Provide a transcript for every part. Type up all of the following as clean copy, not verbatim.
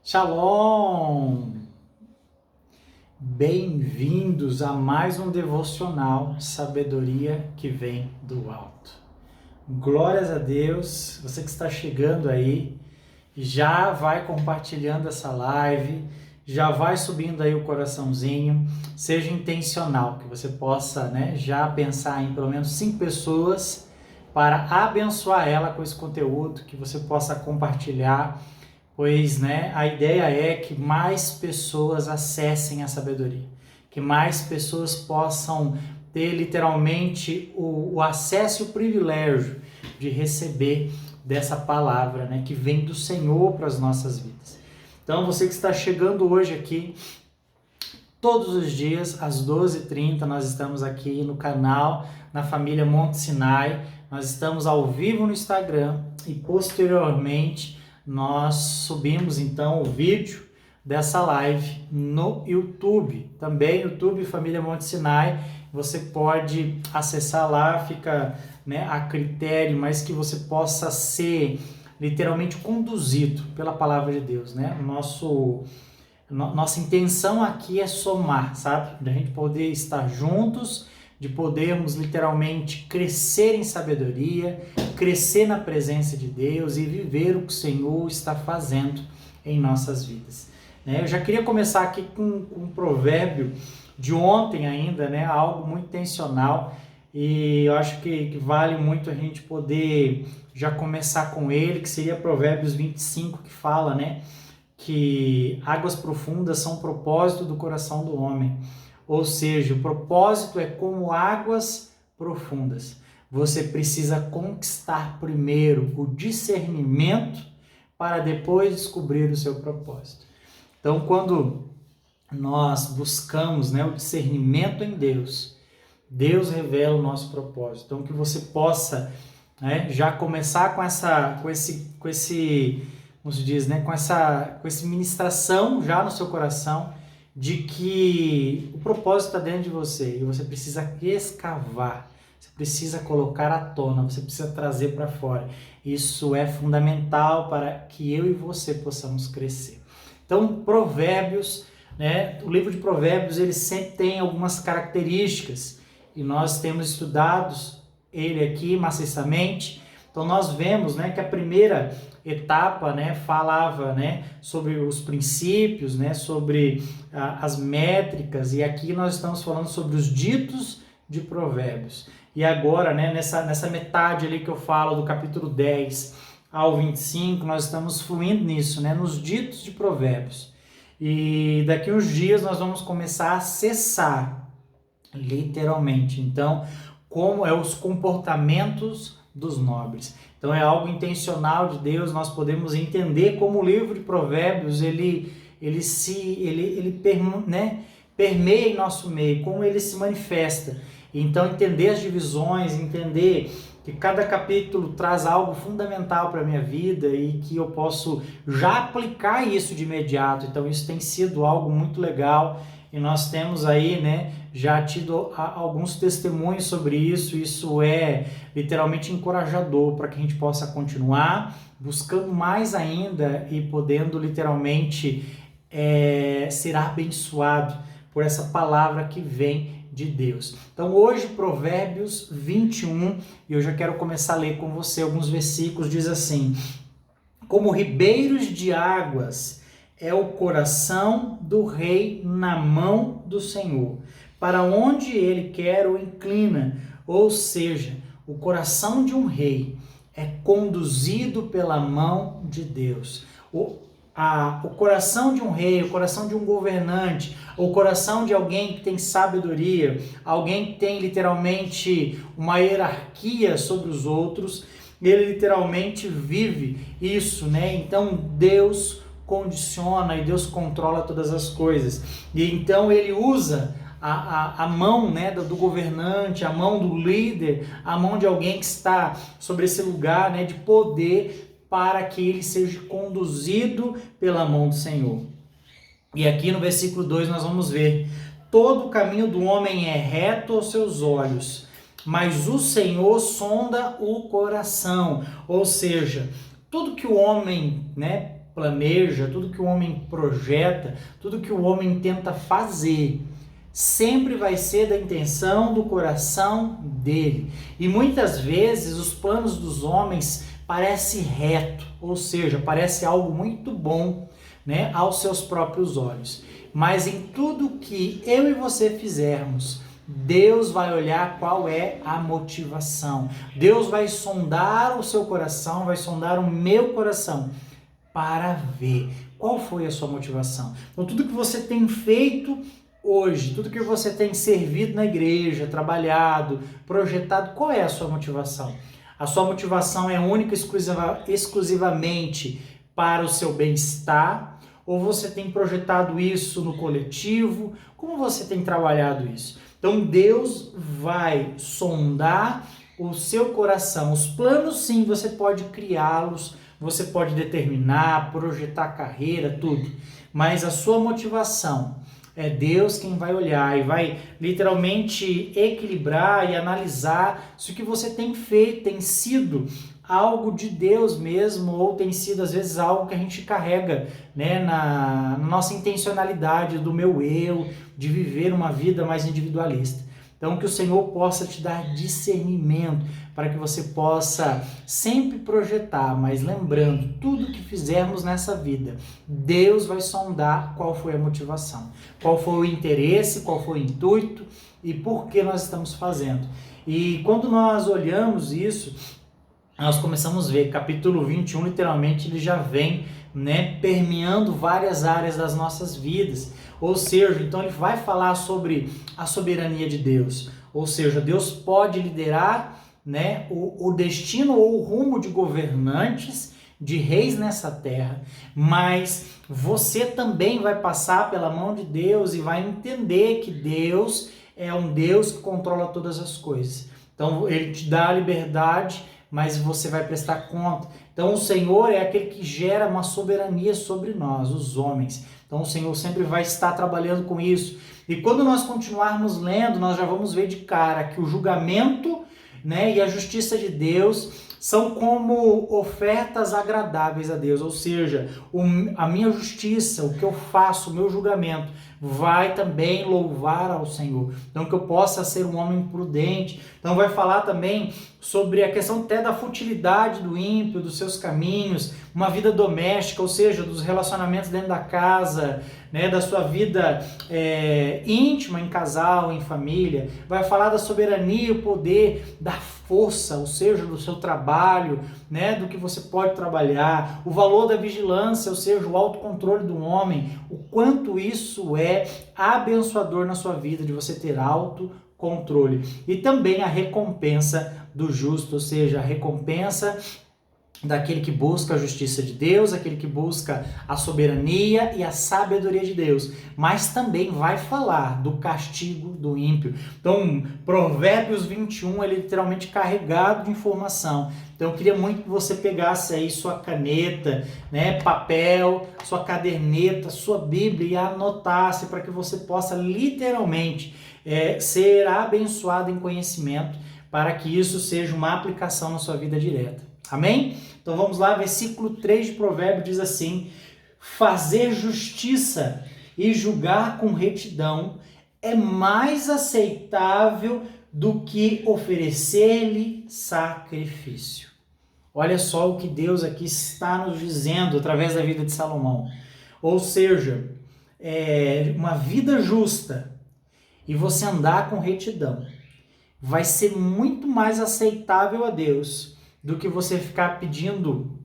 Shalom! Bem-vindos a mais um devocional Sabedoria que vem do alto. Glórias a Deus, você que está chegando aí, já vai compartilhando essa live, já vai subindo aí o coraçãozinho, seja intencional, que você possa, já pensar em pelo menos 5 pessoas para abençoar ela com esse conteúdo, que você possa compartilhar. Pois, a ideia é que mais pessoas acessem a sabedoria, que mais pessoas possam ter literalmente o acesso e o privilégio de receber dessa palavra, que vem do Senhor para as nossas vidas. Então, você que está chegando hoje aqui, todos os dias, às 12h30, nós estamos aqui no canal, na família Monte Sinai, nós estamos ao vivo no Instagram e posteriormente nós subimos então o vídeo dessa live no YouTube, também YouTube Família Monte Sinai, você pode acessar lá, fica a critério, mas que você possa ser literalmente conduzido pela palavra de Deus, Nossa intenção aqui é somar, sabe? Da gente poder estar juntos, de podermos literalmente crescer em sabedoria, crescer na presença de Deus e viver o que o Senhor está fazendo em nossas vidas. Eu já queria começar aqui com um provérbio de ontem ainda, algo muito intencional, e eu acho que vale muito a gente poder já começar com ele, que seria Provérbios 25, que fala, que águas profundas são o propósito do coração do homem. Ou seja, o propósito é como águas profundas. Você precisa conquistar primeiro o discernimento para depois descobrir o seu propósito. Então, quando nós buscamos o discernimento em Deus, Deus revela o nosso propósito. Então, que você possa já começar com essa ministração já no seu coração, de que o propósito está dentro de você e você precisa escavar, você precisa colocar à tona, você precisa trazer para fora. Isso é fundamental para que eu e você possamos crescer. Então, Provérbios, o livro de Provérbios, ele sempre tem algumas características e nós temos estudado ele aqui maciçamente. Então, nós vemos que a primeira etapa falava sobre os princípios, sobre as métricas, e aqui nós estamos falando sobre os ditos de Provérbios. E agora, nessa metade ali que eu falo, do capítulo 10 ao 25, nós estamos fluindo nisso, nos ditos de Provérbios. E daqui uns dias nós vamos começar a acessar, literalmente, então, como é os comportamentos dos nobres. Então é algo intencional de Deus, nós podemos entender como o livro de Provérbios ele permeia em nosso meio, como ele se manifesta. Então entender as divisões, entender que cada capítulo traz algo fundamental para a minha vida e que eu posso já aplicar isso de imediato. Então isso tem sido algo muito legal e nós temos aí, já tido alguns testemunhos sobre isso. Isso é literalmente encorajador para que a gente possa continuar buscando mais ainda e podendo literalmente ser abençoado por essa palavra que vem de Deus. Então hoje Provérbios 21, e eu já quero começar a ler com você alguns versículos. Diz assim: como ribeiros de águas é o coração do rei na mão do Senhor, para onde ele quer o inclina. Ou seja, o coração de um rei é conduzido pela mão de Deus. O coração de um rei, o coração de um governante, o coração de alguém que tem sabedoria, alguém que tem literalmente uma hierarquia sobre os outros, ele literalmente vive isso, Então Deus condiciona e Deus controla todas as coisas. E então ele usa a mão do governante, a mão do líder, a mão de alguém que está sobre esse lugar de poder, para que ele seja conduzido pela mão do Senhor. E aqui no versículo 2 nós vamos ver: todo o caminho do homem é reto aos seus olhos, mas o Senhor sonda o coração. Ou seja, tudo que o homem planeja, tudo que o homem projeta, tudo que o homem tenta fazer, sempre vai ser da intenção do coração dele. E muitas vezes os planos dos homens parecem reto, ou seja, parece algo muito bom, né, aos seus próprios olhos. Mas em tudo que eu e você fizermos, Deus vai olhar qual é a motivação. Deus vai sondar o seu coração, vai sondar o meu coração para ver qual foi a sua motivação. Então tudo que você tem feito hoje, tudo que você tem servido na igreja, trabalhado, projetado, qual é a sua motivação? A sua motivação é única e exclusivamente para o seu bem-estar? Ou você tem projetado isso no coletivo? Como você tem trabalhado isso? Então Deus vai sondar o seu coração. Os planos, sim, você pode criá-los, você pode determinar, projetar carreira, tudo. Mas a sua motivação é Deus quem vai olhar e vai literalmente equilibrar e analisar se o que você tem feito tem sido algo de Deus mesmo, ou tem sido às vezes algo que a gente carrega, né, na nossa intencionalidade do meu eu, de viver uma vida mais individualista. Então que o Senhor possa te dar discernimento para que você possa sempre projetar, mas lembrando, tudo que fizermos nessa vida, Deus vai sondar qual foi a motivação, qual foi o interesse, qual foi o intuito e por que nós estamos fazendo. E quando nós olhamos isso, nós começamos a ver, capítulo 21, literalmente, ele já vem, né, permeando várias áreas das nossas vidas. Ou seja, então ele vai falar sobre a soberania de Deus. Ou seja, Deus pode liderar, né, o destino ou o rumo de governantes, de reis nessa terra, mas você também vai passar pela mão de Deus e vai entender que Deus é um Deus que controla todas as coisas. Então ele te dá a liberdade, mas você vai prestar conta. Então o Senhor é aquele que gera uma soberania sobre nós, os homens. Então o Senhor sempre vai estar trabalhando com isso. E quando nós continuarmos lendo, nós já vamos ver de cara que o julgamento, né, e a justiça de Deus são como ofertas agradáveis a Deus, ou seja, a minha justiça, o que eu faço, o meu julgamento, vai também louvar ao Senhor. Então que eu possa ser um homem prudente. Então vai falar também sobre a questão até da futilidade do ímpio, dos seus caminhos, uma vida doméstica, ou seja, dos relacionamentos dentro da casa, né, da sua vida íntima, em casal, em família. Vai falar da soberania, o poder, da força, ou seja, do seu trabalho, né, do que você pode trabalhar, o valor da vigilância, ou seja, o autocontrole do homem, o quanto isso é abençoador na sua vida, de você ter autocontrole. E também a recompensa do justo, ou seja, a recompensa daquele que busca a justiça de Deus, aquele que busca a soberania e a sabedoria de Deus, mas também vai falar do castigo do ímpio. Então, Provérbios 21 é literalmente carregado de informação. Então, eu queria muito que você pegasse aí sua caneta, né, papel, sua caderneta, sua Bíblia e anotasse para que você possa literalmente ser abençoado em conhecimento, para que isso seja uma aplicação na sua vida direta. Amém? Então vamos lá, versículo 3 de Provérbios diz assim: fazer justiça e julgar com retidão é mais aceitável do que oferecer-lhe sacrifício. Olha só o que Deus aqui está nos dizendo através da vida de Salomão. Ou seja, uma vida justa e você andar com retidão vai ser muito mais aceitável a Deus do que você ficar pedindo,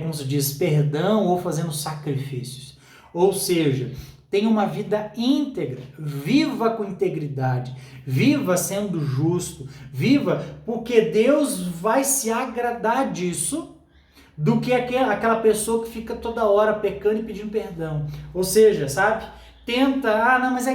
como se diz, perdão ou fazendo sacrifícios. Ou seja, tenha uma vida íntegra, viva com integridade, viva sendo justo, viva porque Deus vai se agradar disso, do que aquela pessoa que fica toda hora pecando e pedindo perdão. Ou seja, sabe? Tenta, não, mas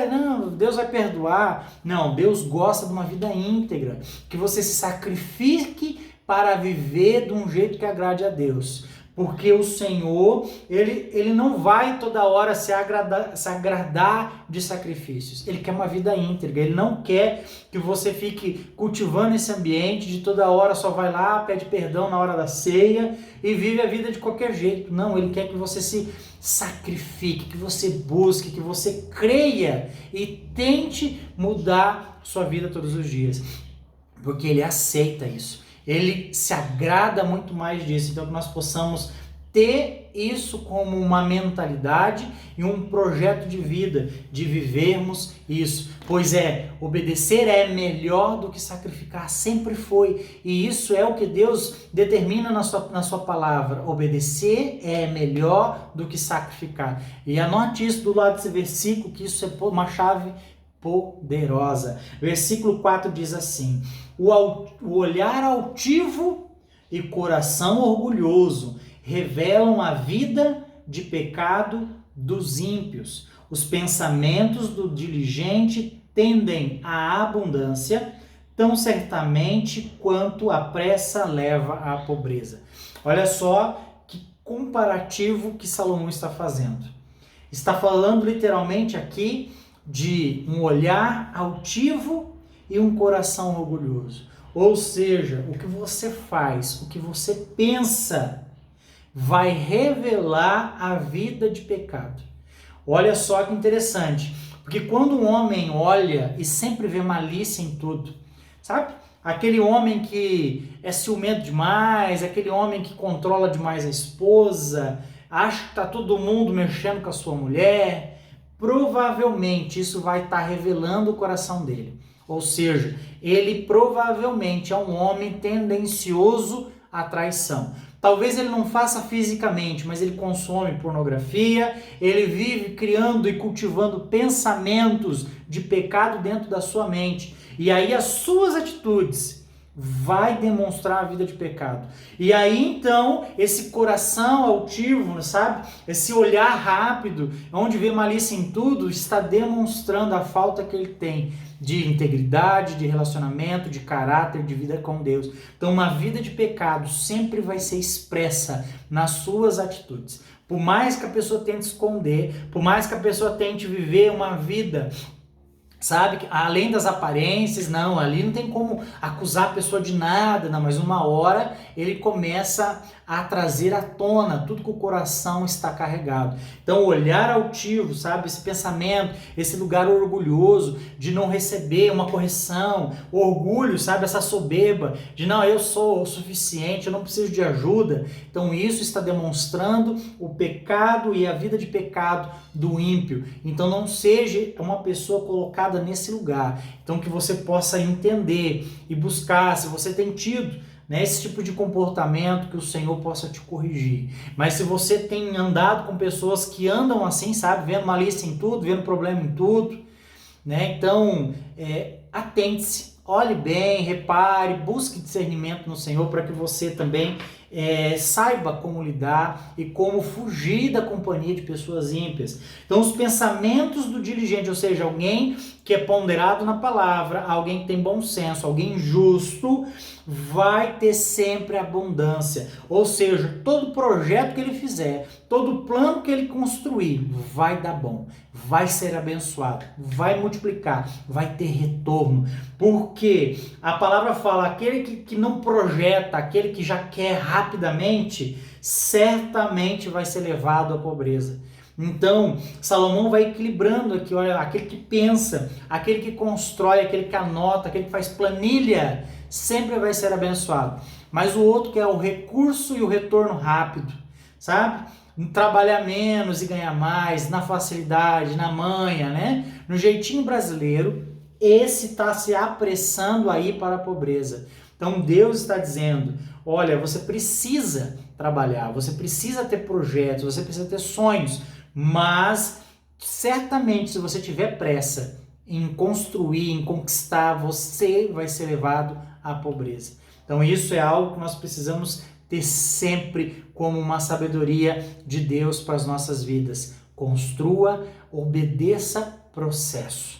não, Deus vai perdoar. Não, Deus gosta de uma vida íntegra, que você se sacrifique para viver de um jeito que agrade a Deus. Porque o Senhor, ele não vai toda hora se agradar de sacrifícios. Ele quer uma vida íntegra. Ele não quer que você fique cultivando esse ambiente de toda hora só vai lá, pede perdão na hora da ceia e vive a vida de qualquer jeito. Não, ele quer que você se sacrifique, que você busque, que você creia e tente mudar sua vida todos os dias. Porque ele aceita isso. Ele se agrada muito mais disso, então que nós possamos ter isso como uma mentalidade e um projeto de vida, de vivermos isso. Pois obedecer é melhor do que sacrificar, sempre foi. E isso é o que Deus determina na sua palavra. Obedecer é melhor do que sacrificar. E anote isso do lado desse versículo, que isso é uma chave poderosa. Versículo 4 diz assim: o olhar altivo e coração orgulhoso revelam a vida de pecado dos ímpios. Os pensamentos do diligente tendem à abundância, tão certamente quanto a pressa leva à pobreza. Olha só que comparativo que Salomão está fazendo. Está falando literalmente aqui de um olhar altivo e um coração orgulhoso. Ou seja, o que você faz, o que você pensa, vai revelar a vida de pecado. Olha só que interessante, porque quando um homem olha e sempre vê malícia em tudo, sabe? Aquele homem que é ciumento demais, aquele homem que controla demais a esposa, acha que está todo mundo mexendo com a sua mulher, provavelmente isso vai estar revelando o coração dele. Ou seja, ele provavelmente é um homem tendencioso à traição. Talvez ele não faça fisicamente, mas ele consome pornografia, ele vive criando e cultivando pensamentos de pecado dentro da sua mente. E aí as suas atitudes vai demonstrar a vida de pecado. E aí então, esse coração altivo, sabe? Esse olhar rápido, onde vê malícia em tudo, está demonstrando a falta que ele tem de integridade, de relacionamento, de caráter, de vida com Deus. Então, uma vida de pecado sempre vai ser expressa nas suas atitudes. Por mais que a pessoa tente esconder, por mais que a pessoa tente viver uma vida, sabe, além das aparências, não, ali não tem como acusar a pessoa de nada, não, mas uma hora ele começa a trazer à tona tudo que o coração está carregado. Então, o olhar altivo, sabe, esse pensamento, esse lugar orgulhoso de não receber uma correção, orgulho, sabe, essa soberba de não, eu sou o suficiente, eu não preciso de ajuda. Então, isso está demonstrando o pecado e a vida de pecado do ímpio. Então, não seja uma pessoa colocada nesse lugar. Então, que você possa entender e buscar, se você tem tido esse tipo de comportamento, que o Senhor possa te corrigir. Mas se você tem andado com pessoas que andam assim, sabe, vendo malícia em tudo, vendo problema em tudo, né? Então, atente-se, olhe bem, repare, busque discernimento no Senhor para que você também saiba como lidar e como fugir da companhia de pessoas ímpias. Então, os pensamentos do diligente, ou seja, alguém que é ponderado na palavra, alguém que tem bom senso, alguém justo, vai ter sempre abundância. Ou seja, todo projeto que ele fizer, todo plano que ele construir, vai dar bom, vai ser abençoado, vai multiplicar, vai ter retorno. Porque a palavra fala, aquele que não projeta, aquele que já quer rapidamente, certamente vai ser levado à pobreza. Então, Salomão vai equilibrando aqui, olha, aquele que pensa, aquele que constrói, aquele que anota, aquele que faz planilha, sempre vai ser abençoado. Mas o outro que é o recurso e o retorno rápido, sabe? Trabalhar menos e ganhar mais, na facilidade, na manha, né? No jeitinho brasileiro, esse está se apressando aí para a pobreza. Então Deus está dizendo, olha, você precisa trabalhar, você precisa ter projetos, você precisa ter sonhos, mas certamente se você tiver pressa em construir, em conquistar, você vai ser levado à pobreza. Então isso é algo que nós precisamos ter sempre como uma sabedoria de Deus para as nossas vidas. Construa, obedeça processo.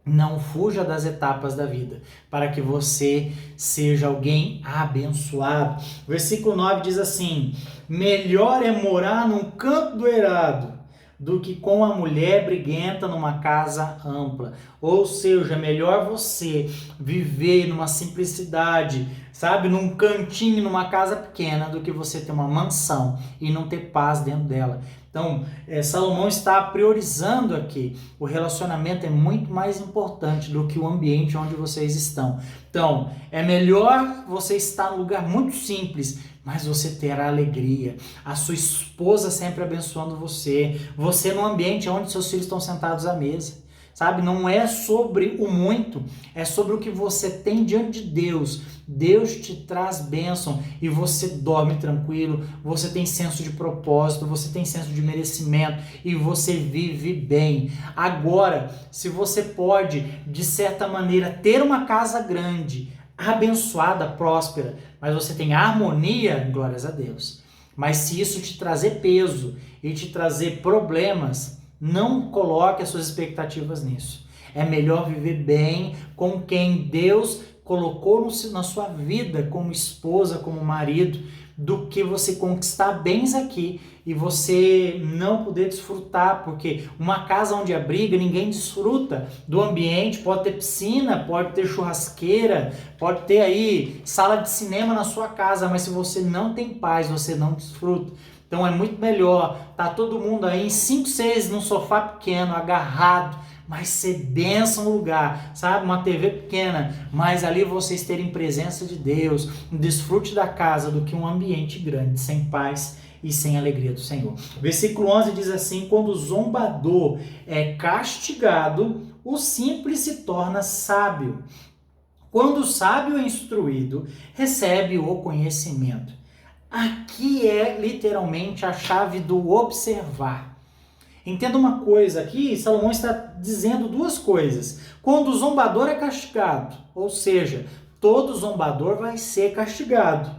Não fuja das etapas da vida, para que você seja alguém abençoado. Versículo 9 diz assim: melhor é morar num canto do eirado do que com a mulher briguenta numa casa ampla. Ou seja, é melhor você viver numa simplicidade, sabe, num cantinho, numa casa pequena, do que você ter uma mansão e não ter paz dentro dela. Então, Salomão está priorizando aqui. O relacionamento é muito mais importante do que o ambiente onde vocês estão. Então, é melhor você estar num lugar muito simples, mas você terá alegria. A sua esposa sempre abençoando você. Você num ambiente onde seus filhos estão sentados à mesa. Sabe, não é sobre o muito, é sobre o que você tem diante de Deus. Deus te traz bênção e você dorme tranquilo, você tem senso de propósito, você tem senso de merecimento e você vive bem. Agora, se você pode, de certa maneira, ter uma casa grande, abençoada, próspera, mas você tem harmonia, glórias a Deus. Mas se isso te trazer peso e te trazer problemas, não coloque as suas expectativas nisso. É melhor viver bem com quem Deus colocou na sua vida como esposa, como marido, do que você conquistar bens aqui e você não poder desfrutar, porque uma casa onde há briga, ninguém desfruta do ambiente. Pode ter piscina, pode ter churrasqueira, pode ter aí sala de cinema na sua casa, mas se você não tem paz, você não desfruta. Então é muito melhor tá todo mundo aí em 5, 6 num sofá pequeno, agarrado, mas ser bênção no lugar, sabe? Uma TV pequena, mas ali vocês terem presença de Deus, um desfrute da casa, do que um ambiente grande, sem paz e sem alegria do Senhor. Versículo 11 diz assim: quando o zombador é castigado, o simples se torna sábio. Quando o sábio é instruído, recebe o conhecimento. Aqui é literalmente a chave do observar. Entenda uma coisa aqui, Salomão está dizendo duas coisas. Quando o zombador é castigado, ou seja, todo zombador vai ser castigado.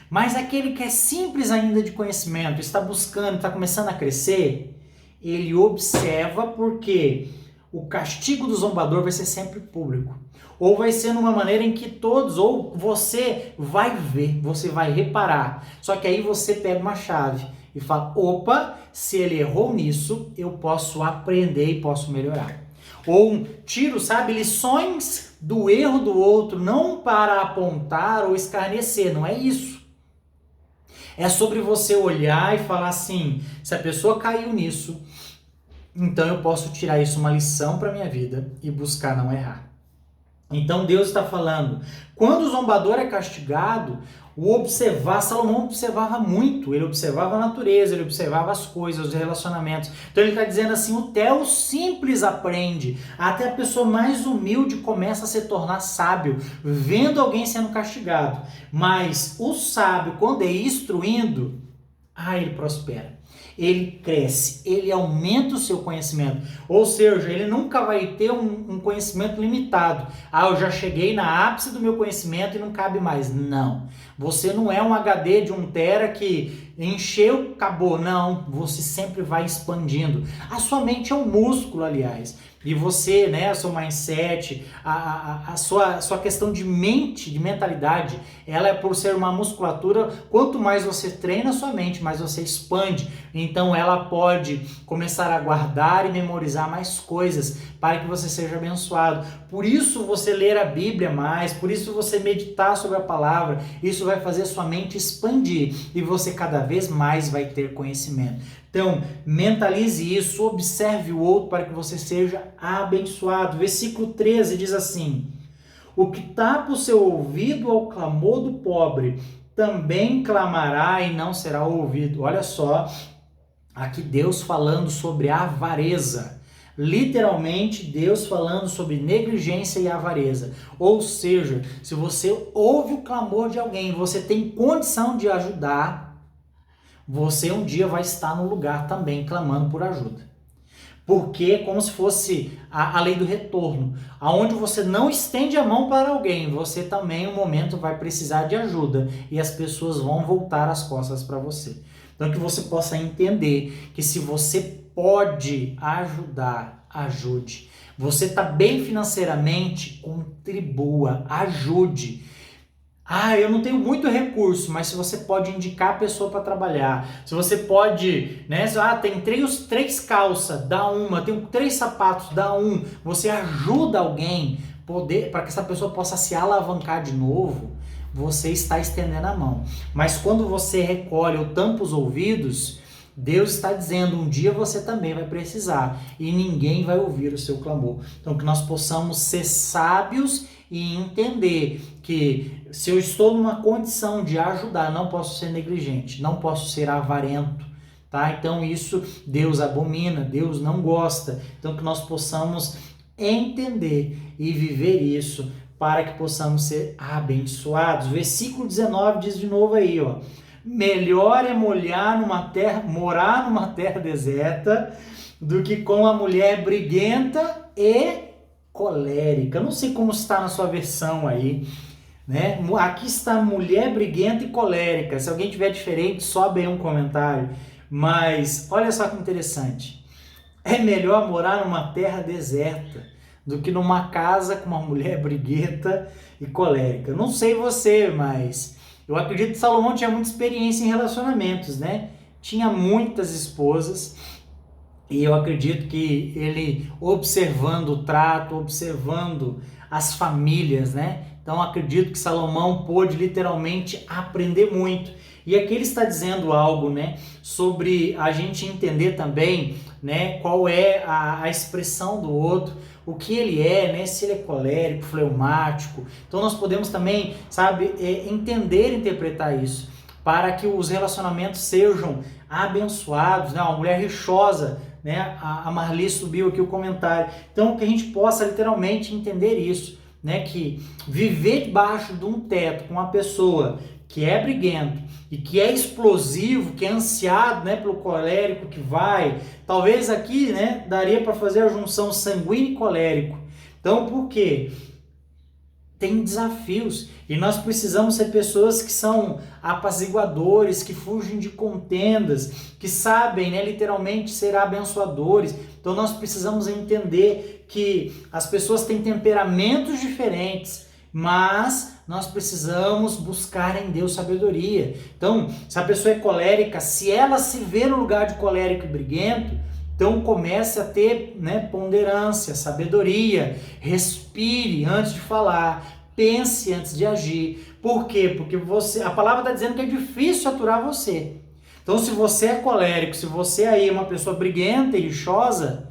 Mas aquele que é simples ainda de conhecimento, está buscando, está começando a crescer, ele observa, porque o castigo do zombador vai ser sempre público. Ou vai ser numa maneira em que todos, ou você vai ver, você vai reparar. Só que aí você pega uma chave e fala: opa, se ele errou nisso, eu posso aprender e posso melhorar. Ou tiro, sabe, lições do erro do outro, não para apontar ou escarnecer, não é isso. É sobre você olhar e falar assim: se a pessoa caiu nisso, então eu posso tirar isso uma lição para minha vida e buscar não errar. Então Deus está falando, quando o zombador é castigado, o observar, Salomão observava muito, ele observava a natureza, ele observava as coisas, os relacionamentos. Então ele está dizendo assim: até o simples aprende, até a pessoa mais humilde começa a se tornar sábio, vendo alguém sendo castigado. Mas o sábio, quando é instruindo, ele prospera. Ele cresce, ele aumenta o seu conhecimento. Ou seja, ele nunca vai ter um conhecimento limitado. Eu já cheguei na ápice do meu conhecimento e não cabe mais. Não. Você não é um HD de 1 tera que encheu, acabou. Não, você sempre vai expandindo. A sua mente é um músculo, aliás. E você, né, o seu mindset, a sua questão de mente, de mentalidade, ela é por ser uma musculatura. Quanto mais você treina a sua mente, mais você expande. Então ela pode começar a guardar e memorizar mais coisas para que você seja abençoado. Por isso você ler a Bíblia mais, por isso você meditar sobre a palavra, isso vai fazer a sua mente expandir e você cada vez mais vai ter conhecimento. Então, mentalize isso, observe o outro para que você seja abençoado. Versículo 13 diz assim: o que tapa o seu ouvido ao clamor do pobre, também clamará e não será ouvido. Olha só, aqui Deus falando sobre a avareza. Literalmente, Deus falando sobre negligência e avareza. Ou seja, se você ouve o clamor de alguém, você tem condição de ajudar, você um dia vai estar no lugar também clamando por ajuda. Porque é como se fosse a lei do retorno. Aonde você não estende a mão para alguém, você também um momento vai precisar de ajuda e as pessoas vão voltar as costas para você. Então que você possa entender que se você pode ajudar, ajude. Você está bem financeiramente? Contribua, ajude. Eu não tenho muito recurso, mas se você pode indicar a pessoa para trabalhar, se você pode, né? Tem três calças, dá uma, tenho 3 sapatos, dá um. Você ajuda alguém para que essa pessoa possa se alavancar de novo, você está estendendo a mão. Mas quando você recolhe ou tampa os ouvidos, Deus está dizendo, um dia você também vai precisar e ninguém vai ouvir o seu clamor. Então que nós possamos ser sábios e entender que se eu estou numa condição de ajudar, não posso ser negligente, não posso ser avarento, tá? Então isso Deus abomina, Deus não gosta. Então que nós possamos entender e viver isso para que possamos ser abençoados. Versículo 19 diz de novo aí, ó. Melhor é morar numa terra deserta do que com a mulher briguenta e colérica. Não sei como está na sua versão aí, né? Aqui está mulher briguenta e colérica. Se alguém tiver diferente, sobe aí um comentário. Mas olha só que interessante. É melhor morar numa terra deserta do que numa casa com uma mulher briguenta e colérica. Não sei você, mas eu acredito que Salomão tinha muita experiência em relacionamentos, né? Tinha muitas esposas e eu acredito que ele, observando o trato, observando as famílias, né? Então acredito que Salomão pôde literalmente aprender muito. E aqui ele está dizendo algo, né? Sobre a gente entender também, né? Qual é a expressão do outro, o que ele é, né? Se ele é colérico, fleumático. Então nós podemos também, entender e interpretar isso para que os relacionamentos sejam abençoados, né? Uma mulher rixosa, né? A Marli subiu aqui o comentário. Então que a gente possa literalmente entender isso, né? Que viver debaixo de um teto com uma pessoa que é briguento e que é explosivo, que é ansiado, né, pelo colérico que vai, talvez aqui, né, daria para fazer a junção sanguíneo e colérico. Então, por quê? Tem desafios e nós precisamos ser pessoas que são apaziguadores, que fugem de contendas, que sabem, né, literalmente ser abençoadores. Então nós precisamos entender que as pessoas têm temperamentos diferentes, mas nós precisamos buscar em Deus sabedoria. Então, se a pessoa é colérica, se ela se vê no lugar de colérico e briguento, então comece a ter, né, ponderância, sabedoria, respire antes de falar, pense antes de agir. Por quê? Porque a palavra está dizendo que é difícil aturar você. Então, se você é colérico, se você aí é uma pessoa briguenta e lixosa,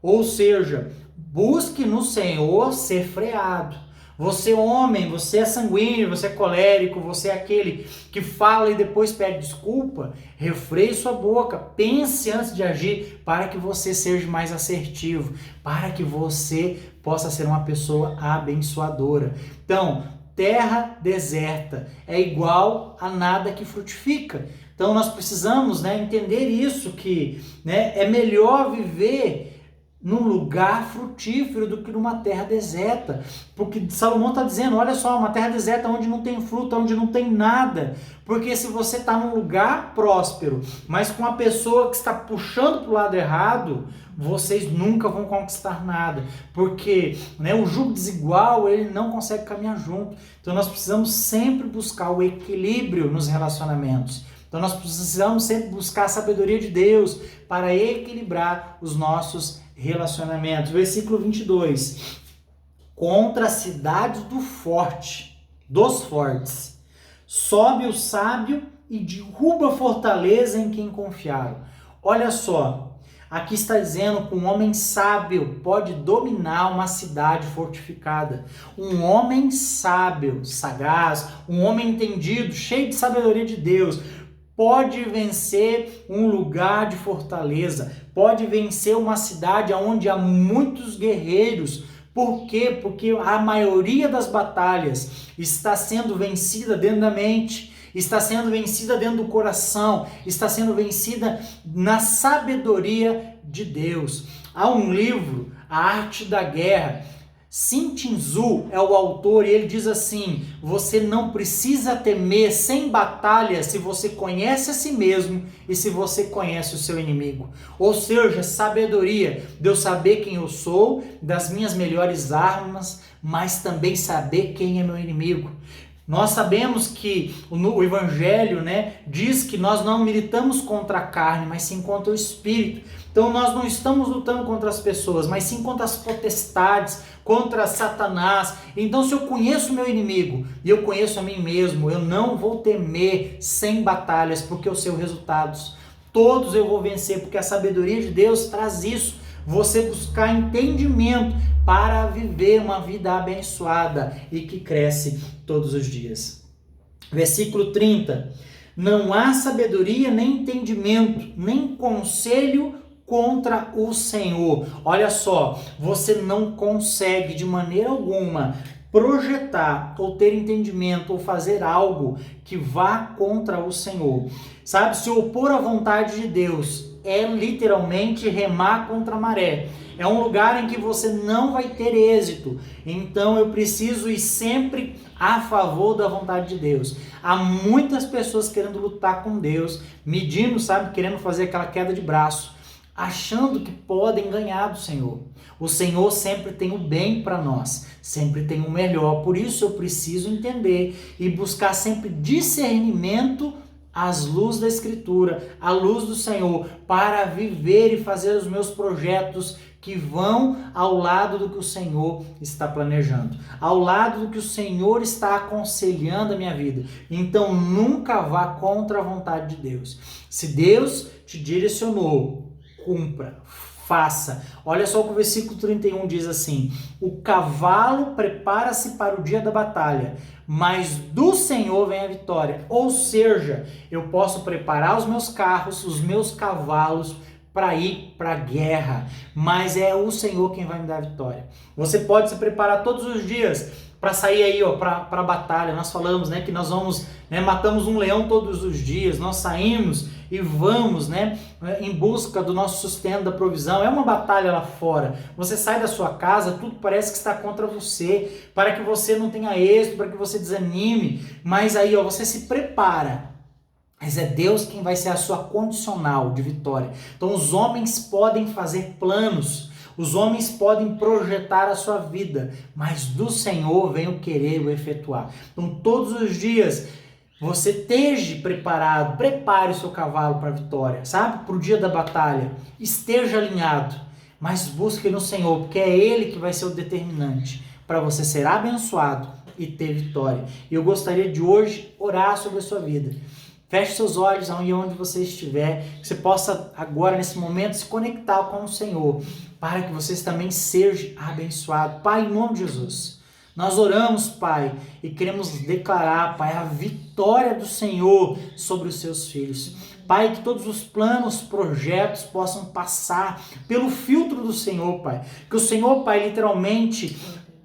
ou seja, busque no Senhor ser freado. Você homem, você é sanguíneo, você é colérico, você é aquele que fala e depois pede desculpa, refreie sua boca, pense antes de agir para que você seja mais assertivo, para que você possa ser uma pessoa abençoadora. Então, terra deserta é igual a nada que frutifica. Então nós precisamos, né, entender isso, que, né, é melhor viver num lugar frutífero do que numa terra deserta, porque Salomão está dizendo, olha só, uma terra deserta onde não tem fruta, onde não tem nada, porque se você está num lugar próspero, mas com a pessoa que está puxando para o lado errado, vocês nunca vão conquistar nada, porque, né, o jugo desigual, ele não consegue caminhar junto. Então nós precisamos sempre buscar o equilíbrio nos relacionamentos. Então nós precisamos sempre buscar a sabedoria de Deus para equilibrar os nossos relacionamentos. Versículo 22. Contra as cidades dos fortes, sobe o sábio e derruba a fortaleza em quem confiaram. Olha só, aqui está dizendo que um homem sábio pode dominar uma cidade fortificada. Um homem sábio, sagaz, um homem entendido, cheio de sabedoria de Deus, pode vencer um lugar de fortaleza, pode vencer uma cidade onde há muitos guerreiros. Por quê? Porque a maioria das batalhas está sendo vencida dentro da mente, está sendo vencida dentro do coração, está sendo vencida na sabedoria de Deus. Há um livro, A Arte da Guerra. Shin-Tzu é o autor e ele diz assim: você não precisa temer sem batalha se você conhece a si mesmo e se você conhece o seu inimigo. Ou seja, sabedoria de eu saber quem eu sou, das minhas melhores armas, mas também saber quem é meu inimigo. Nós sabemos que o Evangelho, diz que nós não militamos contra a carne, mas sim contra o Espírito. Então nós não estamos lutando contra as pessoas, mas sim contra as potestades, contra Satanás. Então se eu conheço o meu inimigo e eu conheço a mim mesmo, eu não vou temer sem batalhas, porque eu sei os resultados. Todos eu vou vencer, porque a sabedoria de Deus traz isso. Você buscar entendimento para viver uma vida abençoada e que cresce todos os dias. Versículo 30. Não há sabedoria, nem entendimento, nem conselho contra o Senhor. Olha só, você não consegue de maneira alguma projetar ou ter entendimento ou fazer algo que vá contra o Senhor. Sabe, se opor à vontade de Deus é literalmente remar contra a maré. É um lugar em que você não vai ter êxito. Então eu preciso ir sempre a favor da vontade de Deus. Há muitas pessoas querendo lutar com Deus, medindo, querendo fazer aquela queda de braço, achando que podem ganhar do Senhor. O Senhor sempre tem o bem para nós, sempre tem o melhor. Por isso eu preciso entender e buscar sempre discernimento às luzes da Escritura, à luz do Senhor, para viver e fazer os meus projetos que vão ao lado do que o Senhor está planejando, ao lado do que o Senhor está aconselhando a minha vida. Então nunca vá contra a vontade de Deus. Se Deus te direcionou, cumpra, faça. Olha só o que o versículo 31 diz assim: o cavalo prepara-se para o dia da batalha, mas do Senhor vem a vitória. Ou seja, eu posso preparar os meus carros, os meus cavalos para ir para a guerra, mas é o Senhor quem vai me dar a vitória. Você pode se preparar todos os dias para sair aí para a batalha. Nós falamos que nós vamos, matamos um leão todos os dias, nós saímos e vamos em busca do nosso sustento, da provisão. É uma batalha lá fora. Você sai da sua casa, tudo parece que está contra você, para que você não tenha êxito, para que você desanime, mas aí você se prepara. Mas é Deus quem vai ser a sua condicional de vitória. Então os homens podem fazer planos, os homens podem projetar a sua vida, mas do Senhor vem o querer, o efetuar. Então todos os dias você esteja preparado, prepare o seu cavalo para a vitória, para o dia da batalha, esteja alinhado, mas busque no Senhor, porque é Ele que vai ser o determinante para você ser abençoado e ter vitória. E eu gostaria de hoje orar sobre a sua vida. Feche seus olhos onde você estiver, que você possa agora, nesse momento, se conectar com o Senhor, para que vocês também sejam abençoados. Pai, em nome de Jesus, nós oramos, Pai, e queremos declarar, Pai, a vitória do Senhor sobre os seus filhos. Pai, que todos os planos, projetos possam passar pelo filtro do Senhor, Pai. Que o Senhor, Pai, literalmente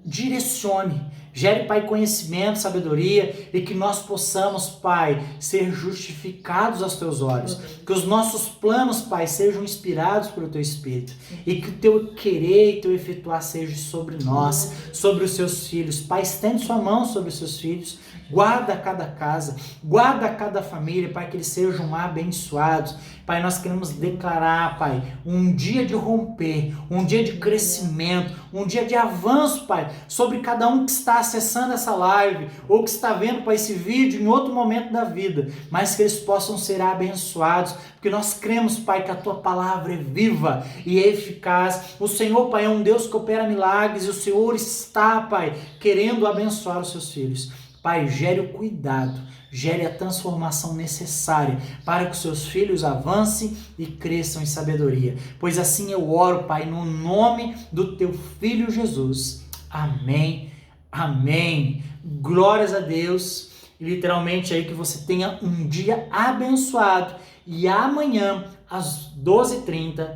direcione, gere, Pai, conhecimento, sabedoria, e que nós possamos, Pai, ser justificados aos Teus olhos. Que os nossos planos, Pai, sejam inspirados pelo Teu Espírito. E que o Teu querer e Teu efetuar seja sobre nós, sobre os Seus filhos. Pai, estende Sua mão sobre os Seus filhos. Guarda cada casa, guarda cada família, Pai, que eles sejam abençoados. Pai, nós queremos declarar, Pai, um dia de romper, um dia de crescimento, um dia de avanço, Pai, sobre cada um que está acessando essa live, ou que está vendo, Pai, esse vídeo em outro momento da vida, mas que eles possam ser abençoados, porque nós cremos, Pai, que a Tua palavra é viva e é eficaz. O Senhor, Pai, é um Deus que opera milagres, e o Senhor está, Pai, querendo abençoar os Seus filhos. Pai, gere o cuidado, gere a transformação necessária para que os seus filhos avancem e cresçam em sabedoria. Pois assim eu oro, Pai, no nome do Teu Filho Jesus. Amém, amém. Glórias a Deus. E literalmente aí que você tenha um dia abençoado. E amanhã, às 12h30,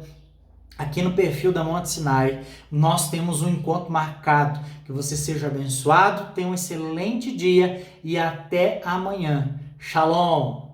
aqui no perfil da Monte Sinai, nós temos um encontro marcado. Que você seja abençoado, tenha um excelente dia e até amanhã. Shalom!